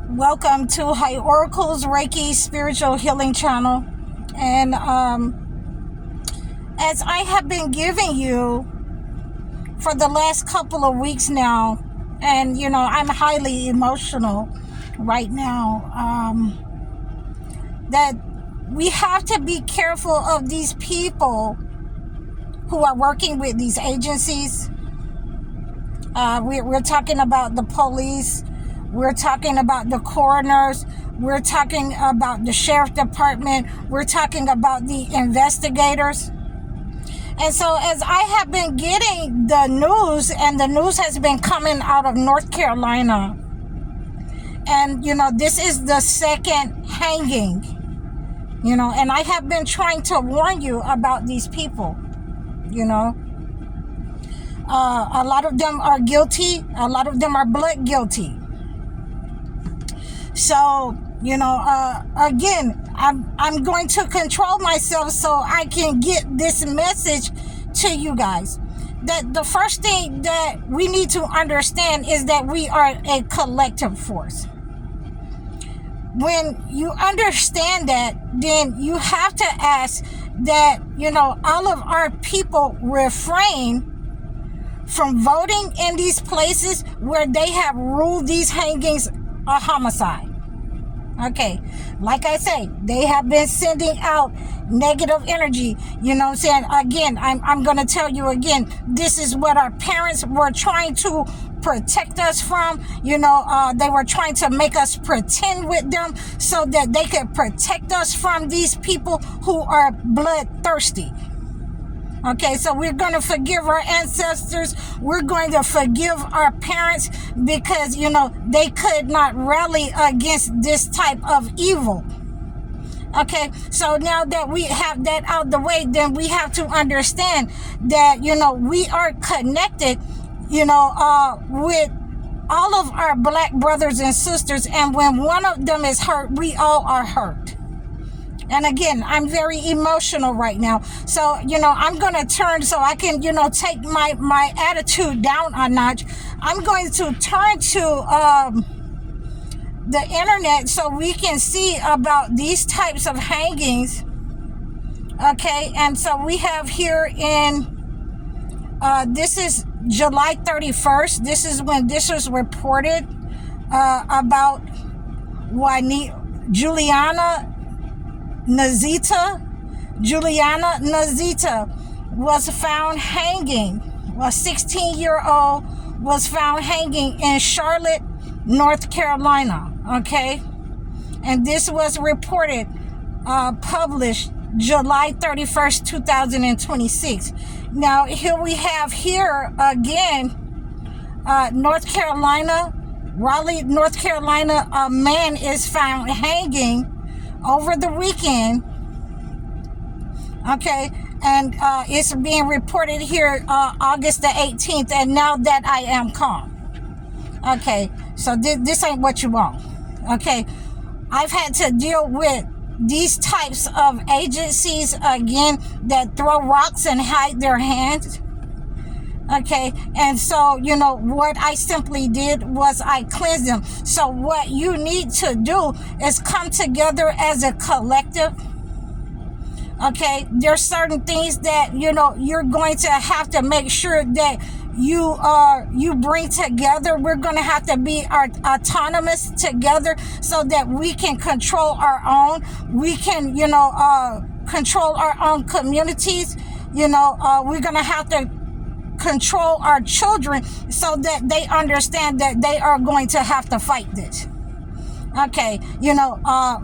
Welcome to High Oracles Reiki Spiritual Healing Channel. And as I have been giving you for the last couple of weeks now, and I'm highly emotional right now, that we have to be careful of these people who are working with these agencies. We're talking about the police. We're talking about the coroners. We're talking about the sheriff department. We're talking about the investigators. And so as I have been getting the news, and the news has been coming out of North Carolina, and this is the second hanging, and I have been trying to warn you about these people. A lot of them are guilty. A lot of them are blood guilty. So, again, I'm going to control myself so I can get this message to you guys. That the first thing that we need to understand is that we are a collective force. When you understand that, then you have to ask that, all of our people refrain from voting in these places where they have ruled these hangings a homicide. Okay, like I say, they have been sending out negative energy. Again, I'm going to tell you again, this is what our parents were trying to protect us from. They were trying to make us pretend with them so that they could protect us from these people who are bloodthirsty. Okay, so we're going to forgive our ancestors. We're going to forgive our parents because, they could not rally against this type of evil. Okay, so now that we have that out the way, then we have to understand that, we are connected, with all of our black brothers and sisters. And when one of them is hurt, we all are hurt. And again, I'm very emotional right now. So, I'm going to turn so I can, take my attitude down a notch. I'm going to turn to the internet so we can see about these types of hangings. Okay, and so we have here this is July 31st. This is when this was reported about Juliana Nazita was found hanging. A 16-year-old was found hanging in Charlotte, North Carolina. Okay, and this was reported, published July 31st, 2026. Now here we have again, North Carolina, Raleigh, North Carolina. A man is found hanging over the weekend. Okay, and it's being reported here August the 18th, and now that I am calm. Okay, so this ain't what you want. Okay, I've had to deal with these types of agencies again that throw rocks and hide their hands. Okay, and so what I simply did was I cleansed them. So what you need to do is come together as a collective. Okay, there's certain things that you're going to have to make sure that you bring together. We're going to have to be autonomous together so that we can control our own. We can control our own communities. We're going to have to control our children so that they understand that they are going to have to fight this. Okay,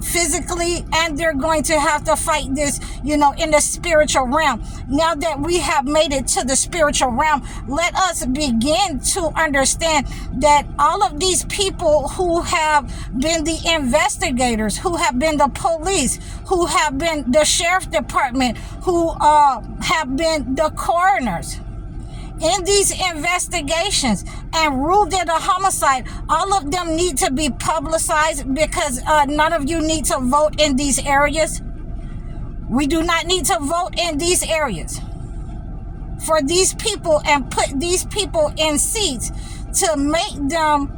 physically, and they're going to have to fight this, in the spiritual realm. Now that we have made it to the spiritual realm, let us begin to understand that all of these people who have been the investigators, who have been the police, who have been the sheriff department, who have been the coroners, in these investigations and ruled it a homicide, all of them need to be publicized because none of you need to vote in these areas. We do not need to vote in these areas for these people and put these people in seats to make them,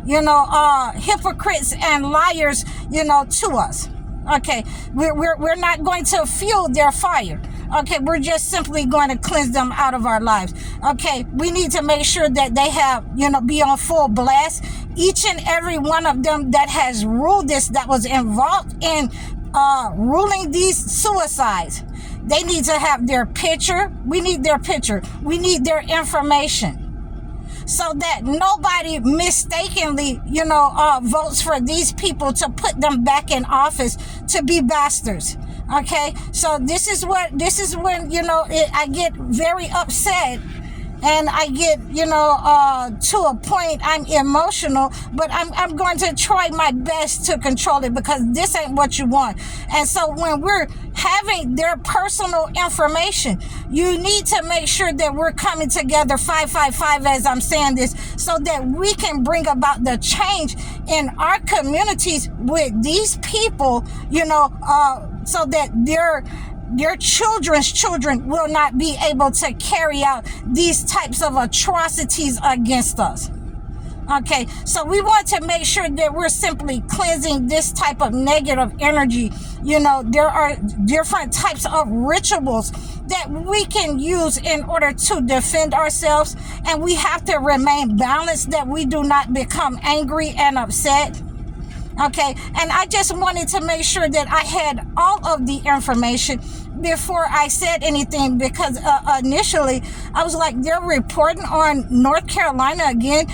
hypocrites and liars, to us. Okay, we're not going to fuel their fire. Okay, we're just simply going to cleanse them out of our lives. Okay, we need to make sure that they have, be on full blast. Each and every one of them that has ruled this, that was involved in ruling these suicides, they need to have their picture. We need their picture. We need their information, so that nobody mistakenly, votes for these people to put them back in office to be bastards. Okay, so this is when, I get very upset, and I get, to a point I'm emotional, but I'm going to try my best to control it, because this ain't what you want. And so when we're having their personal information, you need to make sure that we're coming together 555 as I'm saying this, so that we can bring about the change in our communities with these people, so that their children's children will not be able to carry out these types of atrocities against us. Okay, so we want to make sure that we're simply cleansing this type of negative energy. There are different types of rituals that we can use in order to defend ourselves, and we have to remain balanced, that we do not become angry and upset. Okay, and I just wanted to make sure that I had all of the information before I said anything, because initially I was like, they're reporting on North Carolina again.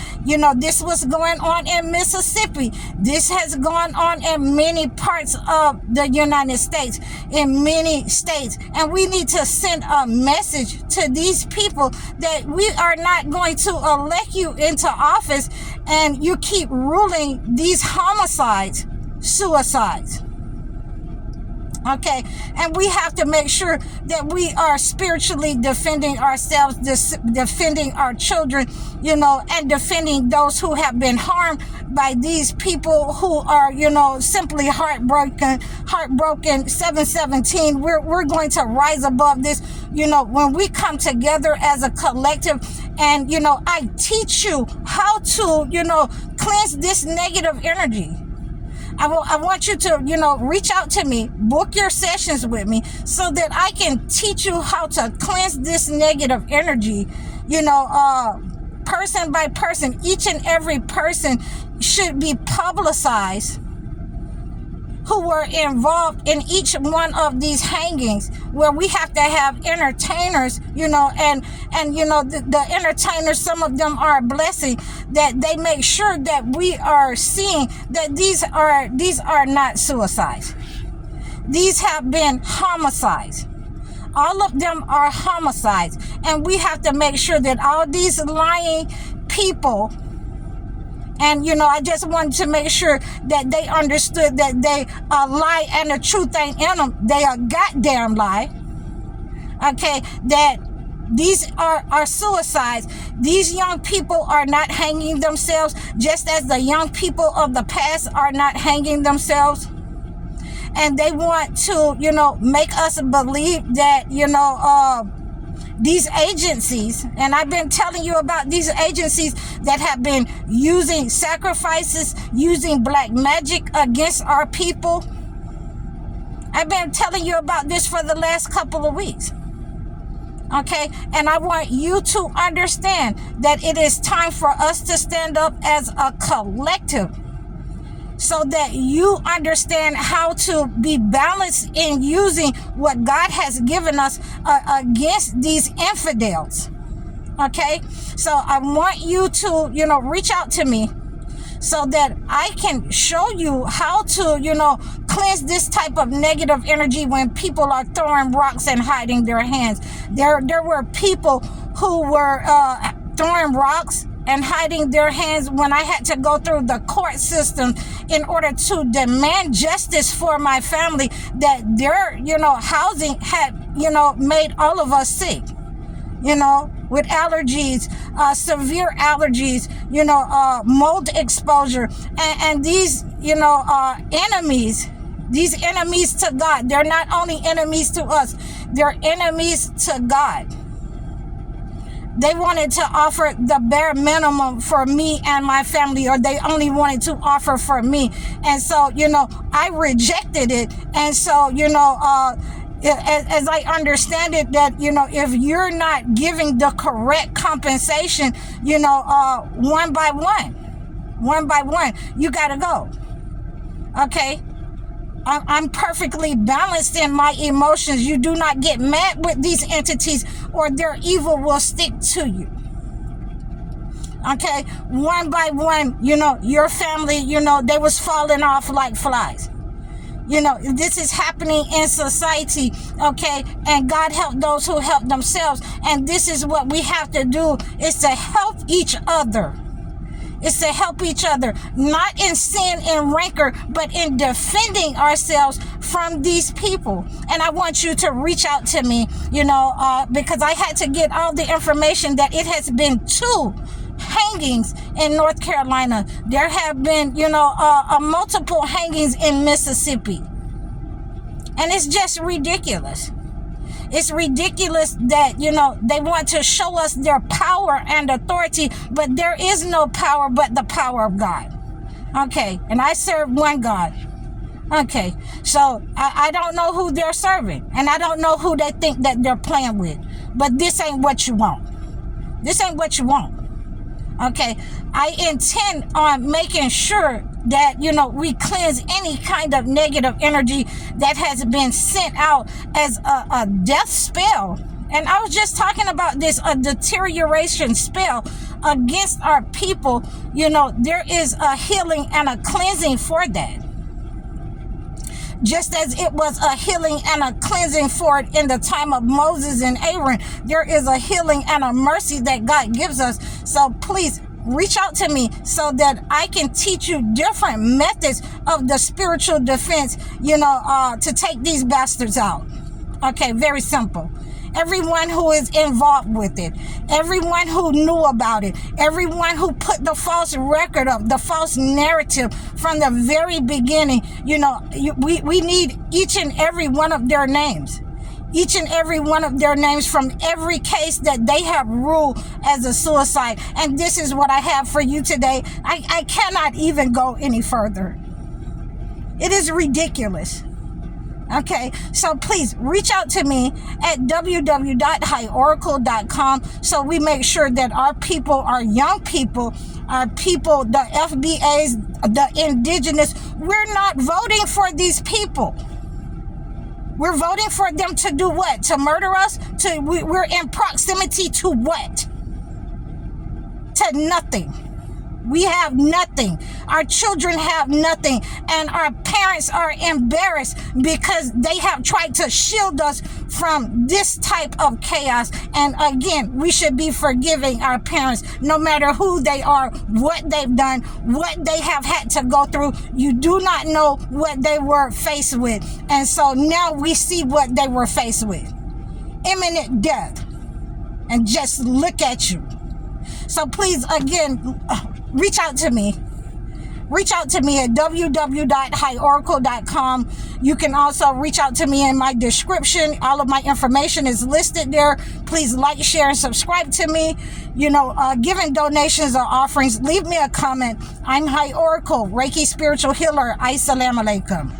This was going on in Mississippi. This has gone on in many parts of the United States, in many states. And we need to send a message to these people that we are not going to elect you into office and you keep ruling these homicides, suicides. Okay, and we have to make sure that we are spiritually defending ourselves, defending our children, and defending those who have been harmed by these people who are, simply heartbroken. 717, we're going to rise above this, when we come together as a collective. And, I teach you how to, cleanse this negative energy. I want you to, reach out to me, book your sessions with me, so that I can teach you how to cleanse this negative energy, person by person. Each and every person should be publicized who were involved in each one of these hangings, where we have to have entertainers, and the entertainers, some of them are a blessing, that they make sure that we are seeing that these are not suicides. These have been homicides. All of them are homicides, and we have to make sure that all these lying people, and, I just wanted to make sure that they understood that they a lie and the truth ain't in them. They are goddamn lie. Okay, that these are suicides. These young people are not hanging themselves, just as the young people of the past are not hanging themselves. And they want to, make us believe that, these agencies, and I've been telling you about these agencies that have been using sacrifices, using black magic against our people. I've been telling you about this for the last couple of weeks. Okay, and I want you to understand that it is time for us to stand up as a collective, so that you understand how to be balanced in using what God has given us against these infidels. Okay, so I want you to, reach out to me, so that I can show you how to, cleanse this type of negative energy when people are throwing rocks and hiding their hands. There were people who were throwing rocks and hiding their hands when I had to go through the court system in order to demand justice for my family, that their, housing had, made all of us sick, with allergies, severe allergies, mold exposure. And these, these enemies to God, they're not only enemies to us, they're enemies to God. They wanted to offer the bare minimum for me and my family, or they only wanted to offer for me. And so, I rejected it. And so, as I understand it, that, if you're not giving the correct compensation, one by one, you got to go. Okay? I'm perfectly balanced in my emotions. You do not get mad with these entities, or their evil will stick to you. Okay? One by one, your family, they was falling off like flies. This is happening in society, okay? And God help those who help themselves. And this is what we have to do, is to help each other. It's to help each other, not in sin and rancor, but in defending ourselves from these people. And I want you to reach out to me, because I had to get all the information that it has been 2 hangings in North Carolina. There have been, multiple hangings in Mississippi. And it's just ridiculous. It's ridiculous that, they want to show us their power and authority, but there is no power but the power of God. Okay, and I serve one God. Okay, so I don't know who they're serving, and I don't know who they think that they're playing with, but this ain't what you want. This ain't what you want. Okay, I intend on making sure that, we cleanse any kind of negative energy that has been sent out as a death spell. And I was just talking about this, a deterioration spell against our people. There is a healing and a cleansing for that. Just as it was a healing and a cleansing for it in the time of Moses and Aaron, there is a healing and a mercy that God gives us. So please reach out to me so that I can teach you different methods of the spiritual defense, to take these bastards out. Okay, very simple. Everyone who is involved with it, everyone who knew about it, everyone who put the false record up, the false narrative from the very beginning, we need each and every one of their names. Each and every one of their names from every case that they have ruled as a suicide. And this is what I have for you today. I cannot even go any further. It is ridiculous. Okay, so please reach out to me at www.highoracle.com so we make sure that our people, our young people, our people, the FBAs, the indigenous, we're not voting for these people. We're voting for them to do what? To murder us? We're in proximity to what? To nothing. We have nothing. Our children have nothing. And our parents are embarrassed because they have tried to shield us from this type of chaos. And again, we should be forgiving our parents, no matter who they are, what they've done, what they have had to go through. You do not know what they were faced with. And so now we see what they were faced with. Imminent death. And just look at you. So please, again, reach out to me. Reach out to me at www.highoracle.com. You can also reach out to me in my description. All of my information is listed there. Please like, share, and subscribe to me. Giving donations or offerings, leave me a comment. I'm High Oracle, Reiki Spiritual Healer. Assalamu alaikum.